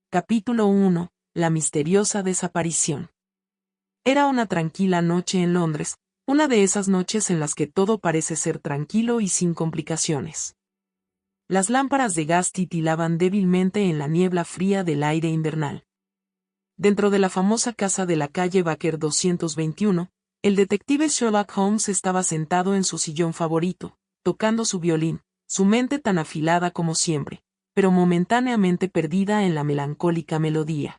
Capítulo 1. La misteriosa desaparición. Era una tranquila noche en Londres, una de esas noches en las que todo parece ser tranquilo y sin complicaciones. Las lámparas de gas titilaban débilmente en la niebla fría del aire invernal. Dentro de la famosa casa de la calle Baker 221, el detective Sherlock Holmes estaba sentado en su sillón favorito, tocando su violín, su mente tan afilada como siempre, pero momentáneamente perdida en la melancólica melodía.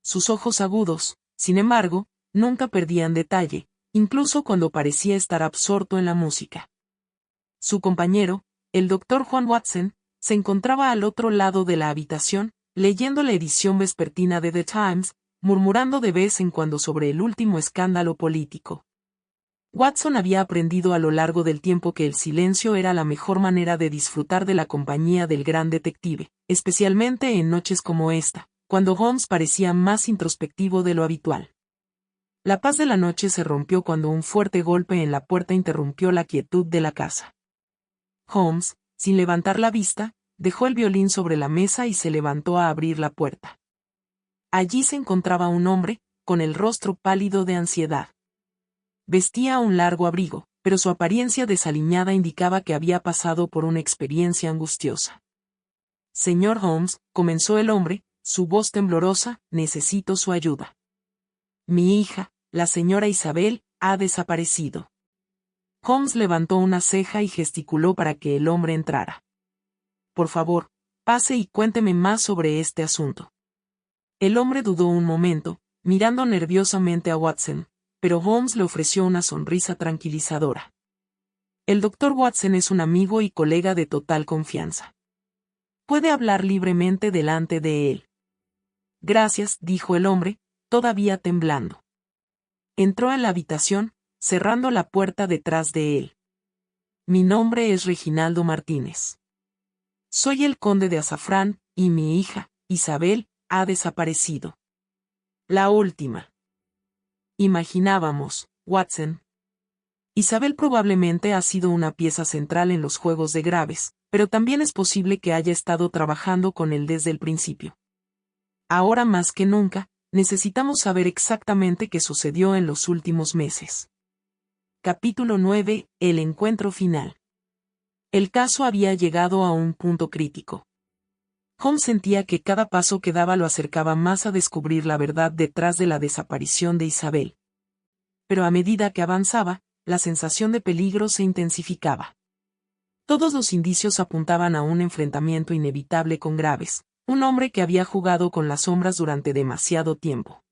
Sus ojos agudos, sin embargo, nunca perdían detalle, incluso cuando parecía estar absorto en la música. Su compañero, el Dr. Juan Watson, se encontraba al otro lado de la habitación, leyendo la edición vespertina de The Times, murmurando de vez en cuando sobre el último escándalo político. Watson había aprendido a lo largo del tiempo que el silencio era la mejor manera de disfrutar de la compañía del gran detective, especialmente en noches como esta, cuando Holmes parecía más introspectivo de lo habitual. La paz de la noche se rompió cuando un fuerte golpe en la puerta interrumpió la quietud de la casa. Holmes, sin levantar la vista, dejó el violín sobre la mesa y se levantó a abrir la puerta. Allí se encontraba un hombre, con el rostro pálido de ansiedad. Vestía un largo abrigo, pero su apariencia desaliñada indicaba que había pasado por una experiencia angustiosa. Señor Holmes, comenzó el hombre, su voz temblorosa, necesito su ayuda. Mi hija, la señora Isabel, ha desaparecido. Holmes levantó una ceja y gesticuló para que el hombre entrara. Por favor, pase y cuénteme más sobre este asunto. El hombre dudó un momento, mirando nerviosamente a Watson, pero Holmes le ofreció una sonrisa tranquilizadora. El Dr. Watson es un amigo y colega de total confianza. Puede hablar libremente delante de él. Gracias, dijo el hombre, todavía temblando. Entró en la habitación, cerrando la puerta detrás de él. Mi nombre es Reginaldo Martínez. Soy el conde de Azafrán, y mi hija, Isabel, ha desaparecido. La última. Imaginábamos, Watson. Isabel probablemente ha sido una pieza central en los juegos de Graves, pero también es posible que haya estado trabajando con él desde el principio. Ahora más que nunca, necesitamos saber exactamente qué sucedió en los últimos meses. Capítulo 9. El encuentro final. El caso había llegado a un punto crítico. Holmes sentía que cada paso que daba lo acercaba más a descubrir la verdad detrás de la desaparición de Isabel. Pero a medida que avanzaba, la sensación de peligro se intensificaba. Todos los indicios apuntaban a un enfrentamiento inevitable con Graves, un hombre que había jugado con las sombras durante demasiado tiempo.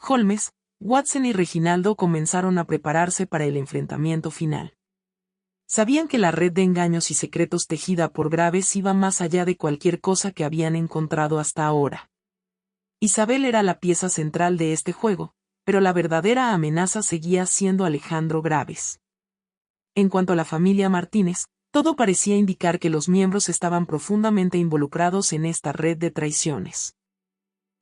Holmes, Watson y Reginaldo comenzaron a prepararse para el enfrentamiento final. Sabían que la red de engaños y secretos tejida por Graves iba más allá de cualquier cosa que habían encontrado hasta ahora. Isabel era la pieza central de este juego, pero la verdadera amenaza seguía siendo Alejandro Graves. En cuanto a la familia Martínez, todo parecía indicar que los miembros estaban profundamente involucrados en esta red de traiciones.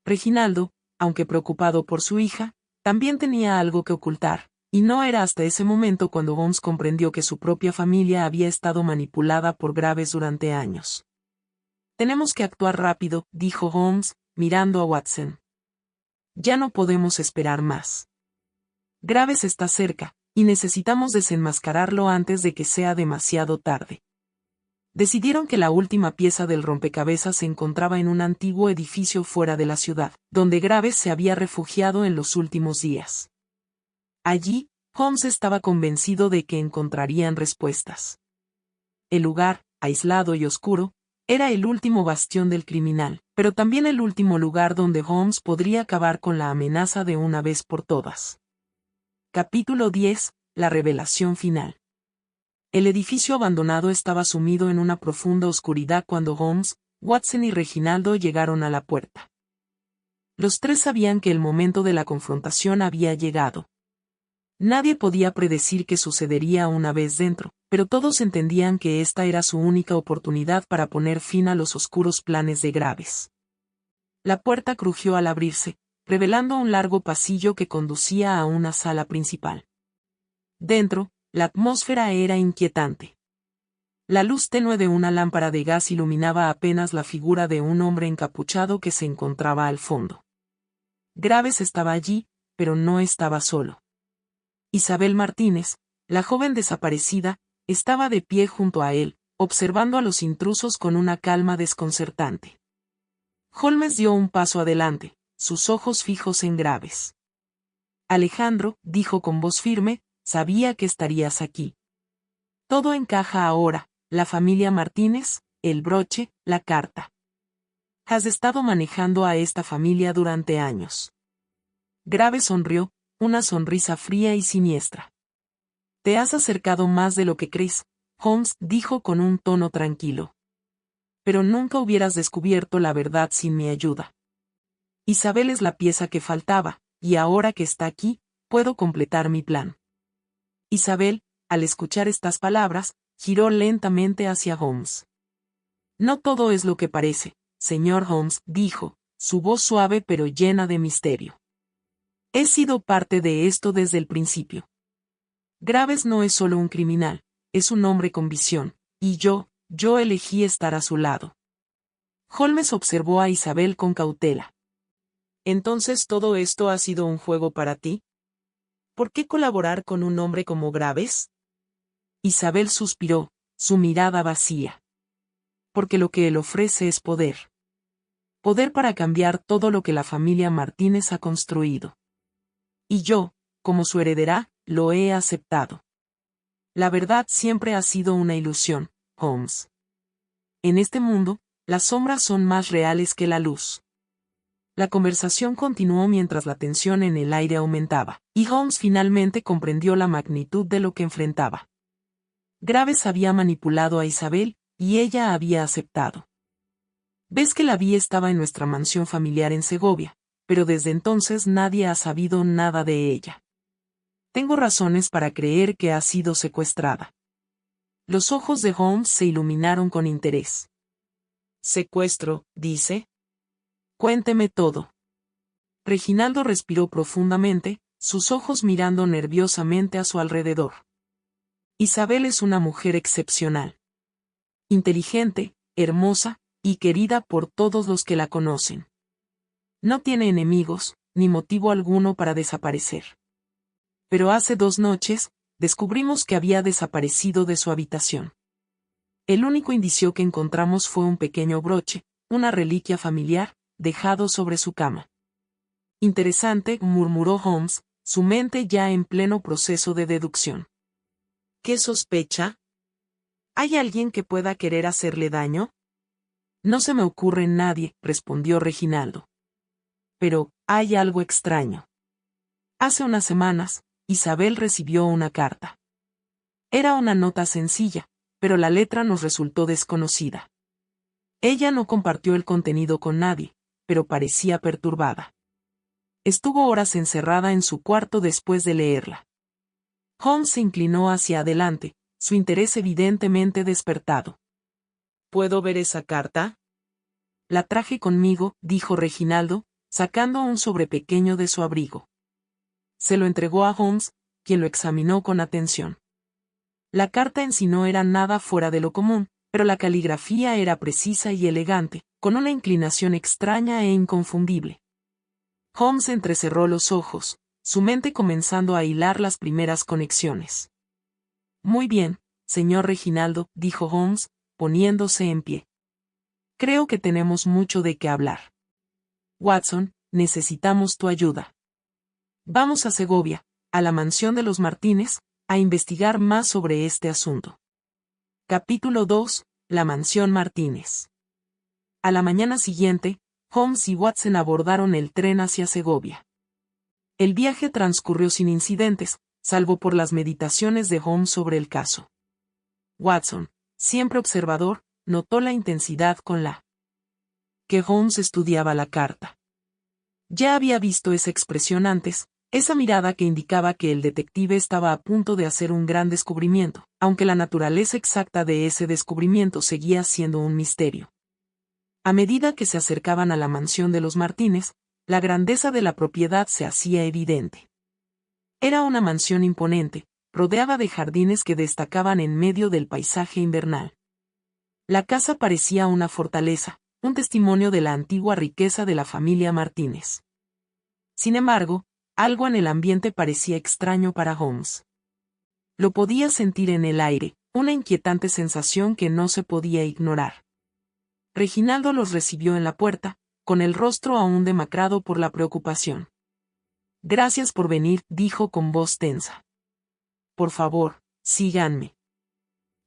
Reginaldo, aunque preocupado por su hija, también tenía algo que ocultar, y no era hasta ese momento cuando Holmes comprendió que su propia familia había estado manipulada por Graves durante años. Tenemos que actuar rápido, dijo Holmes, mirando a Watson. Ya no podemos esperar más. Graves está cerca, y necesitamos desenmascararlo antes de que sea demasiado tarde. Decidieron que la última pieza del rompecabezas se encontraba en un antiguo edificio fuera de la ciudad, donde Graves se había refugiado en los últimos días. Allí, Holmes estaba convencido de que encontrarían respuestas. El lugar, aislado y oscuro, era el último bastión del criminal, pero también el último lugar donde Holmes podría acabar con la amenaza de una vez por todas. Capítulo 10. La revelación final. El edificio abandonado estaba sumido en una profunda oscuridad cuando Holmes, Watson y Reginaldo llegaron a la puerta. Los tres sabían que el momento de la confrontación había llegado. Nadie podía predecir qué sucedería una vez dentro, pero todos entendían que esta era su única oportunidad para poner fin a los oscuros planes de Graves. La puerta crujió al abrirse, revelando un largo pasillo que conducía a una sala principal. Dentro, la atmósfera era inquietante. La luz tenue de una lámpara de gas iluminaba apenas la figura de un hombre encapuchado que se encontraba al fondo. Graves estaba allí, pero no estaba solo. Isabel Martínez, la joven desaparecida, estaba de pie junto a él, observando a los intrusos con una calma desconcertante. Holmes dio un paso adelante, sus ojos fijos en Graves. Alejandro, dijo con voz firme, sabía que estarías aquí. Todo encaja ahora, la familia Martínez, el broche, la carta. Has estado manejando a esta familia durante años. Graves sonrió, una sonrisa fría y siniestra. Te has acercado más de lo que crees, Holmes dijo con un tono tranquilo. Pero nunca hubieras descubierto la verdad sin mi ayuda. Isabel es la pieza que faltaba, y ahora que está aquí, puedo completar mi plan. Isabel, al escuchar estas palabras, giró lentamente hacia Holmes. No todo es lo que parece, señor Holmes, dijo, su voz suave pero llena de misterio. He sido parte de esto desde el principio. Graves no es solo un criminal, es un hombre con visión, y yo elegí estar a su lado. Holmes observó a Isabel con cautela. ¿Entonces todo esto ha sido un juego para ti? ¿Por qué colaborar con un hombre como Graves? Isabel suspiró, su mirada vacía. Porque lo que él ofrece es poder. Poder para cambiar todo lo que la familia Martínez ha construido. Y yo, como su heredera, lo he aceptado. La verdad siempre ha sido una ilusión, Holmes. En este mundo, las sombras son más reales que la luz. La conversación continuó mientras la tensión en el aire aumentaba, y Holmes finalmente comprendió la magnitud de lo que enfrentaba. Graves había manipulado a Isabel, y ella había aceptado. Ves que la vi estaba en nuestra mansión familiar en Segovia, pero desde entonces nadie ha sabido nada de ella. Tengo razones para creer que ha sido secuestrada. Los ojos de Holmes se iluminaron con interés. ¿Secuestro, dice? Cuénteme todo. Reginaldo respiró profundamente, sus ojos mirando nerviosamente a su alrededor. Isabel es una mujer excepcional. Inteligente, hermosa, y querida por todos los que la conocen. No tiene enemigos, ni motivo alguno para desaparecer. Pero hace 2 noches, descubrimos que había desaparecido de su habitación. El único indicio que encontramos fue un pequeño broche, una reliquia familiar, dejado sobre su cama. Interesante, murmuró Holmes, su mente ya en pleno proceso de deducción. ¿Qué sospecha? ¿Hay alguien que pueda querer hacerle daño? No se me ocurre nadie, respondió Reginaldo. Pero, hay algo extraño. Hace unas semanas, Isabel recibió una carta. Era una nota sencilla, pero la letra nos resultó desconocida. Ella no compartió el contenido con nadie, pero parecía perturbada. Estuvo horas encerrada en su cuarto después de leerla. Holmes se inclinó hacia adelante, su interés evidentemente despertado. ¿Puedo ver esa carta? La traje conmigo, dijo Reginaldo, sacando un sobre pequeño de su abrigo. Se lo entregó a Holmes, quien lo examinó con atención. La carta en sí no era nada fuera de lo común, pero la caligrafía era precisa y elegante, con una inclinación extraña e inconfundible. Holmes entrecerró los ojos, su mente comenzando a hilar las primeras conexiones. Muy bien, señor Reginaldo, dijo Holmes, poniéndose en pie. Creo que tenemos mucho de qué hablar. Watson, necesitamos tu ayuda. Vamos a Segovia, a la mansión de los Martínez, a investigar más sobre este asunto. Capítulo 2. La mansión Martínez. A la mañana siguiente, Holmes y Watson abordaron el tren hacia Segovia. El viaje transcurrió sin incidentes, salvo por las meditaciones de Holmes sobre el caso. Watson, siempre observador, notó la intensidad con la que Holmes estudiaba la carta. Ya había visto esa expresión antes, esa mirada que indicaba que el detective estaba a punto de hacer un gran descubrimiento, aunque la naturaleza exacta de ese descubrimiento seguía siendo un misterio. A medida que se acercaban a la mansión de los Martínez, la grandeza de la propiedad se hacía evidente. Era una mansión imponente, rodeada de jardines que destacaban en medio del paisaje invernal. La casa parecía una fortaleza, un testimonio de la antigua riqueza de la familia Martínez. Sin embargo, algo en el ambiente parecía extraño para Holmes. Lo podía sentir en el aire, una inquietante sensación que no se podía ignorar. Reginaldo los recibió en la puerta, con el rostro aún demacrado por la preocupación. «Gracias por venir», dijo con voz tensa. «Por favor, síganme».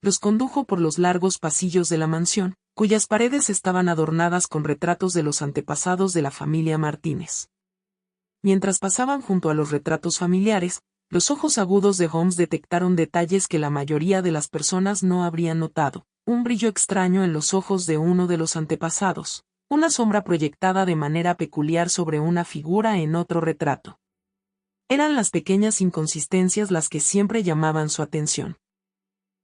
Los condujo por los largos pasillos de la mansión, cuyas paredes estaban adornadas con retratos de los antepasados de la familia Martínez. Mientras pasaban junto a los retratos familiares, los ojos agudos de Holmes detectaron detalles que la mayoría de las personas no habrían notado: un brillo extraño en los ojos de uno de los antepasados, una sombra proyectada de manera peculiar sobre una figura en otro retrato. Eran las pequeñas inconsistencias las que siempre llamaban su atención.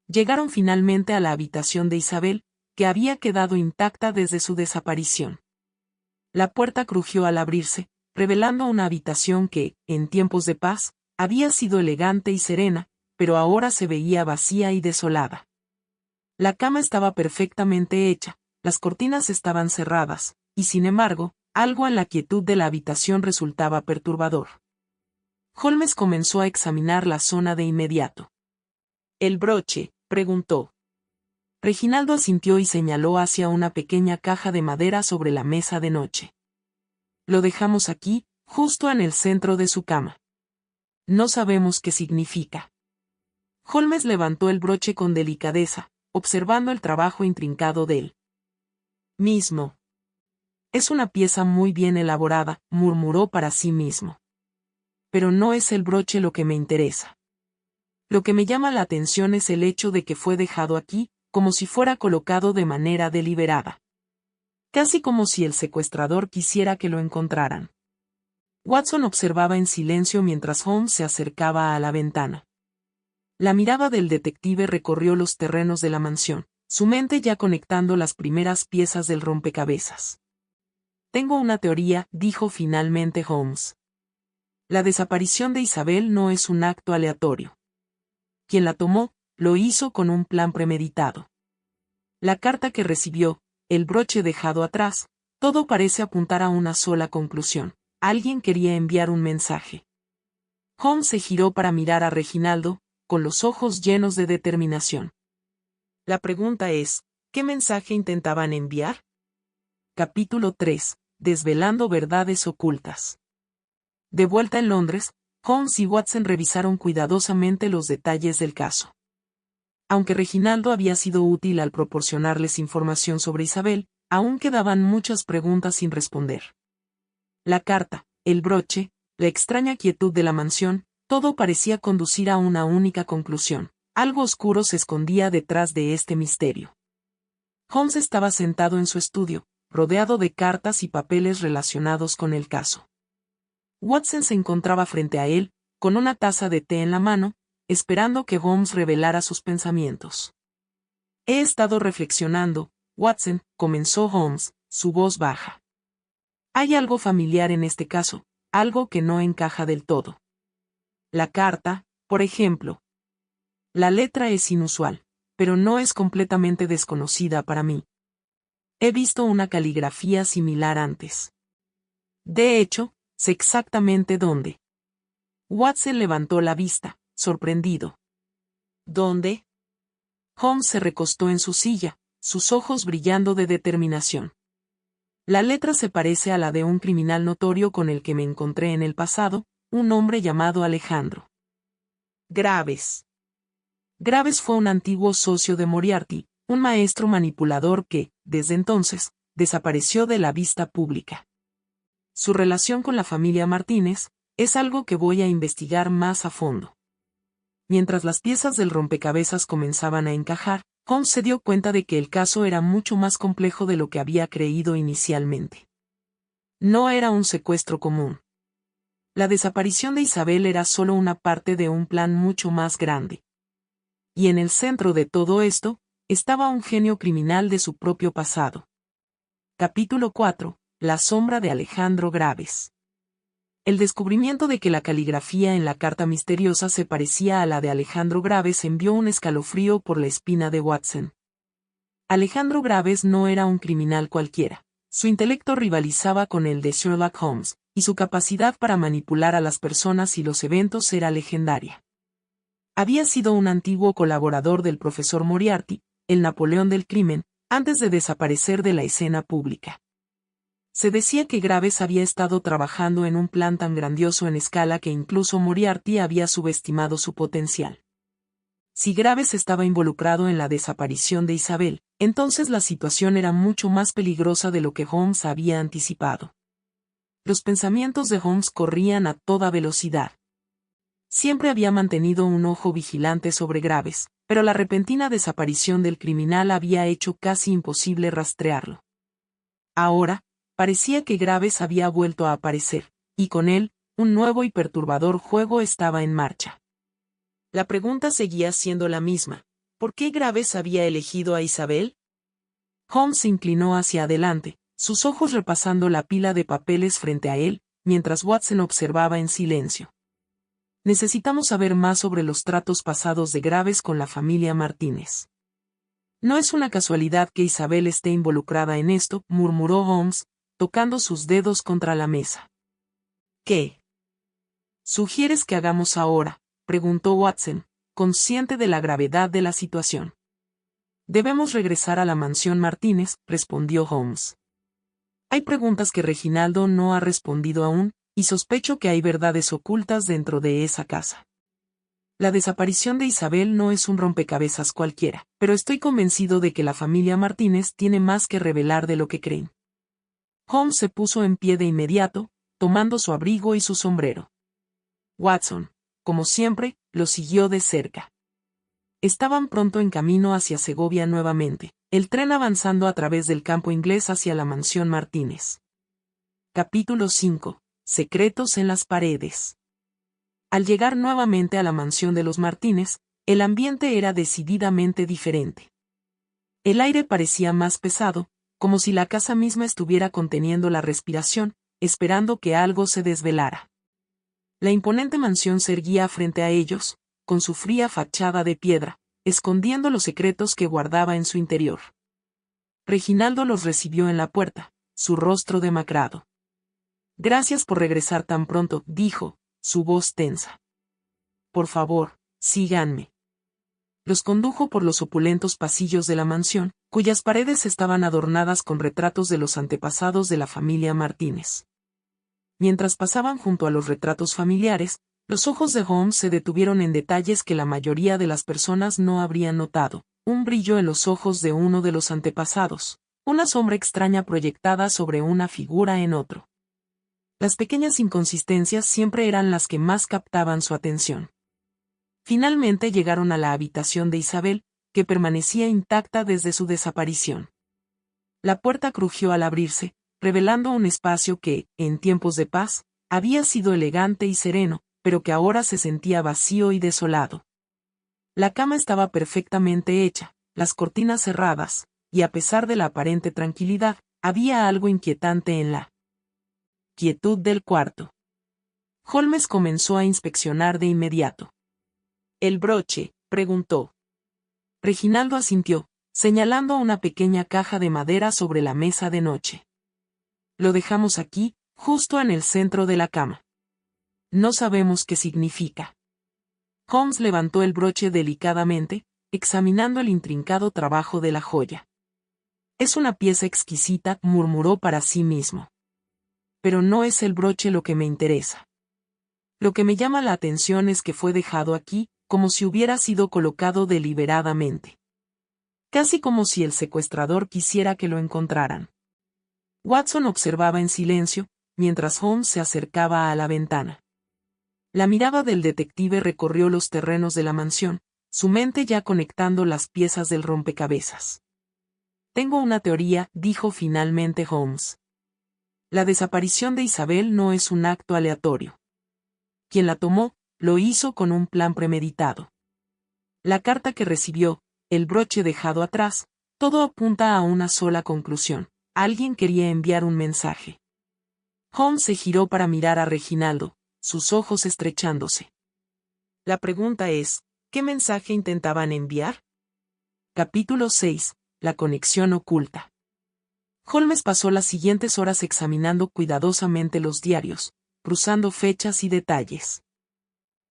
Llegaron finalmente a la habitación de Isabel, que había quedado intacta desde su desaparición. La puerta crujió al abrirse, revelando una habitación que, en tiempos de paz, había sido elegante y serena, pero ahora se veía vacía y desolada. La cama estaba perfectamente hecha, las cortinas estaban cerradas, y sin embargo, algo en la quietud de la habitación resultaba perturbador. Holmes comenzó a examinar la zona de inmediato. «¿El broche?», preguntó. Reginaldo asintió y señaló hacia una pequeña caja de madera sobre la mesa de noche. «Lo dejamos aquí, justo en el centro de su cama. No sabemos qué significa». Holmes levantó el broche con delicadeza, observando el trabajo intrincado de él mismo. «Es una pieza muy bien elaborada», murmuró para sí mismo. «Pero no es el broche lo que me interesa. Lo que me llama la atención es el hecho de que fue dejado aquí, como si fuera colocado de manera deliberada. Casi como si el secuestrador quisiera que lo encontraran». Watson observaba en silencio mientras Holmes se acercaba a la ventana. La mirada del detective recorrió los terrenos de la mansión, su mente ya conectando las primeras piezas del rompecabezas. «Tengo una teoría», dijo finalmente Holmes. «La desaparición de Isabel no es un acto aleatorio. Quien la tomó, lo hizo con un plan premeditado. La carta que recibió, el broche dejado atrás, todo parece apuntar a una sola conclusión: alguien quería enviar un mensaje». Holmes se giró para mirar a Reginaldo, con los ojos llenos de determinación. «La pregunta es, ¿qué mensaje intentaban enviar?». Capítulo 3. Desvelando verdades ocultas. De vuelta en Londres, Holmes y Watson revisaron cuidadosamente los detalles del caso. Aunque Reginaldo había sido útil al proporcionarles información sobre Isabel, aún quedaban muchas preguntas sin responder. La carta, el broche, la extraña quietud de la mansión, todo parecía conducir a una única conclusión: algo oscuro se escondía detrás de este misterio. Holmes estaba sentado en su estudio, rodeado de cartas y papeles relacionados con el caso. Watson se encontraba frente a él, con una taza de té en la mano, esperando que Holmes revelara sus pensamientos. «He estado reflexionando, Watson», comenzó Holmes, su voz baja. «Hay algo familiar en este caso, algo que no encaja del todo. La carta, por ejemplo. La letra es inusual, pero no es completamente desconocida para mí. He visto una caligrafía similar antes. De hecho, sé exactamente dónde». Watson levantó la vista, sorprendido. «¿Dónde?». Holmes se recostó en su silla, sus ojos brillando de determinación. «La letra se parece a la de un criminal notorio con el que me encontré en el pasado, un hombre llamado Alejandro Graves. Graves fue un antiguo socio de Moriarty, un maestro manipulador que, desde entonces, desapareció de la vista pública. Su relación con la familia Martínez es algo que voy a investigar más a fondo». Mientras las piezas del rompecabezas comenzaban a encajar, Holmes se dio cuenta de que el caso era mucho más complejo de lo que había creído inicialmente. No era un secuestro común. La desaparición de Isabel era solo una parte de un plan mucho más grande. Y en el centro de todo esto, estaba un genio criminal de su propio pasado. Capítulo 4. La sombra de Alejandro Graves. El descubrimiento de que la caligrafía en la carta misteriosa se parecía a la de Alejandro Graves envió un escalofrío por la espina de Watson. Alejandro Graves no era un criminal cualquiera. Su intelecto rivalizaba con el de Sherlock Holmes, y su capacidad para manipular a las personas y los eventos era legendaria. Había sido un antiguo colaborador del profesor Moriarty, el Napoleón del crimen, antes de desaparecer de la escena pública. Se decía que Graves había estado trabajando en un plan tan grandioso en escala que incluso Moriarty había subestimado su potencial. Si Graves estaba involucrado en la desaparición de Isabel, entonces la situación era mucho más peligrosa de lo que Holmes había anticipado. Los pensamientos de Holmes corrían a toda velocidad. Siempre había mantenido un ojo vigilante sobre Graves, pero la repentina desaparición del criminal había hecho casi imposible rastrearlo. Ahora, parecía que Graves había vuelto a aparecer, y con él, un nuevo y perturbador juego estaba en marcha. La pregunta seguía siendo la misma: ¿por qué Graves había elegido a Isabel? Holmes se inclinó hacia adelante, sus ojos repasando la pila de papeles frente a él, mientras Watson observaba en silencio. Necesitamos saber más sobre los tratos pasados de Graves con la familia Martínez. No es una casualidad que Isabel esté involucrada en esto, murmuró Holmes, tocando sus dedos contra la mesa. ¿Qué sugieres que hagamos ahora?, preguntó Watson, consciente de la gravedad de la situación. Debemos regresar a la mansión Martínez, respondió Holmes. Hay preguntas que Reginaldo no ha respondido aún, y sospecho que hay verdades ocultas dentro de esa casa. La desaparición de Isabel no es un rompecabezas cualquiera, pero estoy convencido de que la familia Martínez tiene más que revelar de lo que creen. Holmes se puso en pie de inmediato, tomando su abrigo y su sombrero. Watson, como siempre, lo siguió de cerca. Estaban pronto en camino hacia Segovia nuevamente, el tren avanzando a través del campo inglés hacia la mansión Martínez. Capítulo 5. Secretos en las paredes. Al llegar nuevamente a la mansión de los Martínez, el ambiente era decididamente diferente. El aire parecía más pesado, como si la casa misma estuviera conteniendo la respiración, esperando que algo se desvelara. La imponente mansión se erguía frente a ellos, con su fría fachada de piedra, escondiendo los secretos que guardaba en su interior. Reginaldo los recibió en la puerta, su rostro demacrado. Gracias por regresar tan pronto, dijo, su voz tensa. Por favor, síganme. Los condujo por los opulentos pasillos de la mansión, cuyas paredes estaban adornadas con retratos de los antepasados de la familia Martínez. Mientras pasaban junto a los retratos familiares, los ojos de Holmes se detuvieron en detalles que la mayoría de las personas no habrían notado: un brillo en los ojos de uno de los antepasados, una sombra extraña proyectada sobre una figura en otro. Las pequeñas inconsistencias siempre eran las que más captaban su atención. Finalmente llegaron a la habitación de Isabel, que permanecía intacta desde su desaparición. La puerta crujió al abrirse, revelando un espacio que, en tiempos de paz, había sido elegante y sereno, pero que ahora se sentía vacío y desolado. La cama estaba perfectamente hecha, las cortinas cerradas, y a pesar de la aparente tranquilidad, había algo inquietante en la quietud del cuarto. Holmes comenzó a inspeccionar de inmediato. ¿El broche?, preguntó. Reginaldo asintió, señalando una pequeña caja de madera sobre la mesa de noche. Lo dejamos aquí, justo en el centro de la cama. No sabemos qué significa. Holmes levantó el broche delicadamente, examinando el intrincado trabajo de la joya. Es una pieza exquisita, murmuró para sí mismo. Pero no es el broche lo que me interesa. Lo que me llama la atención es que fue dejado aquí, como si hubiera sido colocado deliberadamente. Casi como si el secuestrador quisiera que lo encontraran. Watson observaba en silencio, mientras Holmes se acercaba a la ventana. La mirada del detective recorrió los terrenos de la mansión, su mente ya conectando las piezas del rompecabezas. Tengo una teoría, dijo finalmente Holmes. La desaparición de Isabel no es un acto aleatorio. Quien la tomó, lo hizo con un plan premeditado. La carta que recibió, el broche dejado atrás, todo apunta a una sola conclusión: alguien quería enviar un mensaje. Holmes se giró para mirar a Reginaldo, sus ojos estrechándose. La pregunta es, ¿qué mensaje intentaban enviar? Capítulo 6. la conexión oculta. Holmes pasó las siguientes horas examinando cuidadosamente los diarios, cruzando fechas y detalles.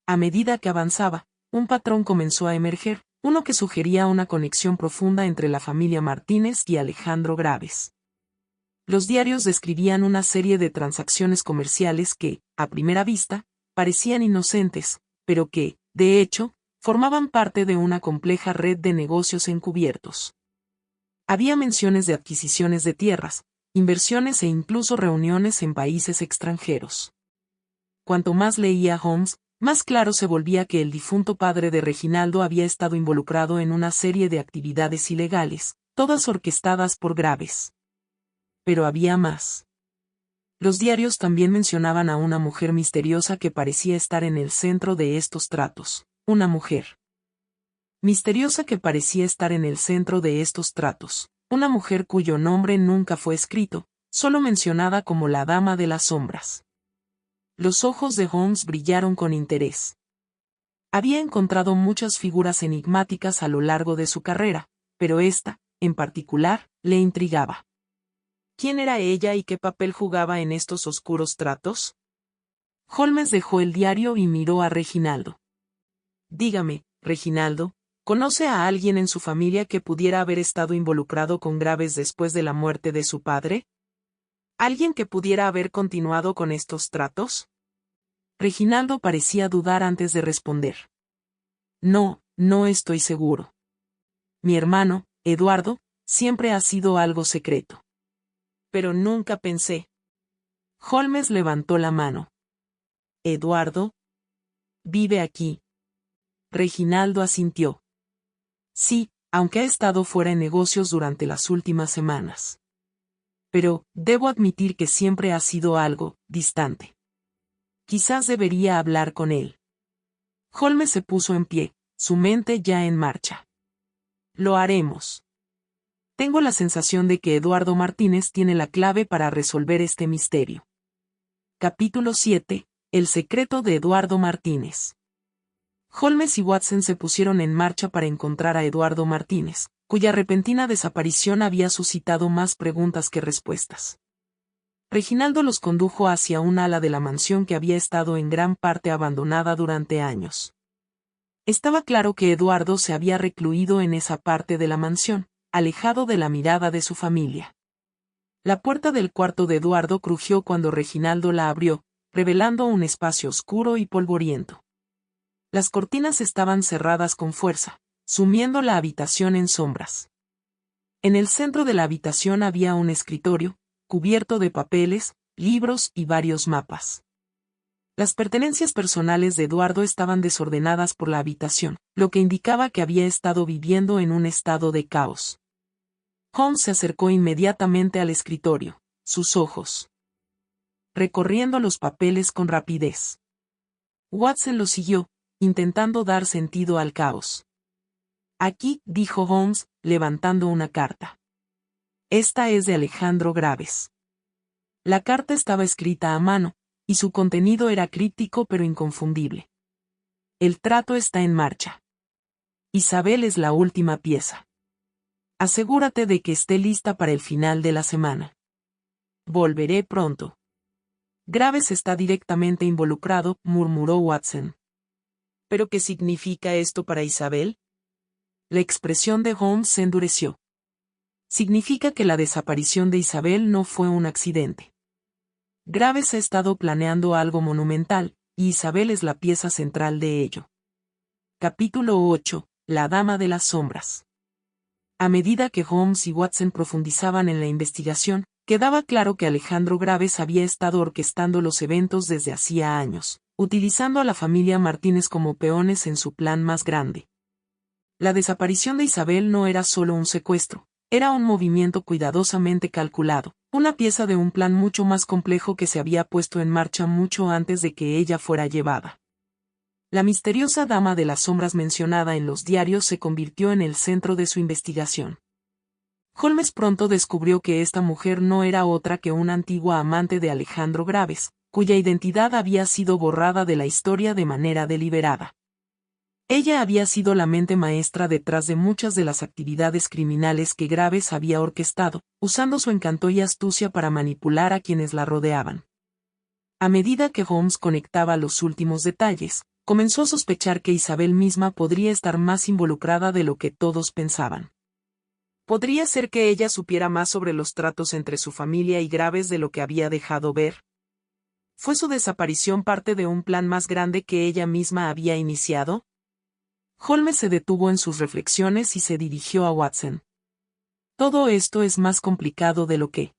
A medida que avanzaba, un patrón comenzó a emerger, uno que sugería una conexión profunda entre la familia Martínez y Alejandro Graves. Los diarios describían una serie de transacciones comerciales que, a primera vista, parecían inocentes, pero que, de hecho, formaban parte de una compleja red de negocios encubiertos. Había menciones de adquisiciones de tierras, inversiones e incluso reuniones en países extranjeros. Cuanto más leía Holmes, más claro se volvía que el difunto padre de Reginaldo había estado involucrado en una serie de actividades ilegales, todas orquestadas por Graves. Pero había más. Los diarios también mencionaban a una mujer misteriosa que parecía estar en el centro de estos tratos. Una mujer misteriosa que parecía estar en el centro de estos tratos. Una mujer cuyo nombre nunca fue escrito, solo mencionada como la Dama de las Sombras. Los ojos de Holmes brillaron con interés. Había encontrado muchas figuras enigmáticas a lo largo de su carrera, pero esta, en particular, le intrigaba. ¿Quién era ella y qué papel jugaba en estos oscuros tratos? Holmes dejó el diario y miró a Reginaldo. Dígame, Reginaldo, ¿conoce a alguien en su familia que pudiera haber estado involucrado con Graves después de la muerte de su padre? ¿Alguien que pudiera haber continuado con estos tratos? Reginaldo parecía dudar antes de responder. No, no estoy seguro. Mi hermano, Eduardo, siempre ha sido algo secreto. Pero nunca pensé. Holmes levantó la mano. ¿Eduardo? ¿Vive aquí? Reginaldo asintió. Sí, aunque ha estado fuera en negocios durante las últimas semanas. Pero, debo admitir que siempre ha sido algo distante. Quizás debería hablar con él. Holmes se puso en pie, su mente ya en marcha. Lo haremos. Tengo la sensación de que Eduardo Martínez tiene la clave para resolver este misterio. Capítulo 7. El secreto de Eduardo Martínez. Holmes y Watson se pusieron en marcha para encontrar a Eduardo Martínez, cuya repentina desaparición había suscitado más preguntas que respuestas. Reginaldo los condujo hacia un ala de la mansión que había estado en gran parte abandonada durante años. Estaba claro que Eduardo se había recluido en esa parte de la mansión, alejado de la mirada de su familia. La puerta del cuarto de Eduardo crujió cuando Reginaldo la abrió, revelando un espacio oscuro y polvoriento. Las cortinas estaban cerradas con fuerza, sumiendo la habitación en sombras. En el centro de la habitación había un escritorio, cubierto de papeles, libros y varios mapas. Las pertenencias personales de Eduardo estaban desordenadas por la habitación, lo que indicaba que había estado viviendo en un estado de caos. Holmes se acercó inmediatamente al escritorio, sus ojos recorriendo los papeles con rapidez. Watson lo siguió, intentando dar sentido al caos. Aquí, dijo Holmes, levantando una carta. Esta es de Alejandro Graves. La carta estaba escrita a mano, y su contenido era críptico pero inconfundible. El trato está en marcha. Isabel es la última pieza. Asegúrate de que esté lista para el final de la semana. Volveré pronto. Graves está directamente involucrado, murmuró Watson. ¿Pero qué significa esto para Isabel? La expresión de Holmes se endureció. Significa que la desaparición de Isabel no fue un accidente. Graves ha estado planeando algo monumental, y Isabel es la pieza central de ello. Capítulo 8. La Dama de las Sombras. A medida que Holmes y Watson profundizaban en la investigación, quedaba claro que Alejandro Graves había estado orquestando los eventos desde hacía años, utilizando a la familia Martínez como peones en su plan más grande. La desaparición de Isabel no era solo un secuestro, era un movimiento cuidadosamente calculado, una pieza de un plan mucho más complejo que se había puesto en marcha mucho antes de que ella fuera llevada. La misteriosa dama de las sombras mencionada en los diarios se convirtió en el centro de su investigación. Holmes pronto descubrió que esta mujer no era otra que una antigua amante de Alejandro Graves, cuya identidad había sido borrada de la historia de manera deliberada. Ella había sido la mente maestra detrás de muchas de las actividades criminales que Graves había orquestado, usando su encanto y astucia para manipular a quienes la rodeaban. A medida que Holmes conectaba los últimos detalles, comenzó a sospechar que Isabel misma podría estar más involucrada de lo que todos pensaban. ¿Podría ser que ella supiera más sobre los tratos entre su familia y Graves de lo que había dejado ver? ¿Fue su desaparición parte de un plan más grande que ella misma había iniciado? Holmes se detuvo en sus reflexiones y se dirigió a Watson. Todo esto es más complicado de lo que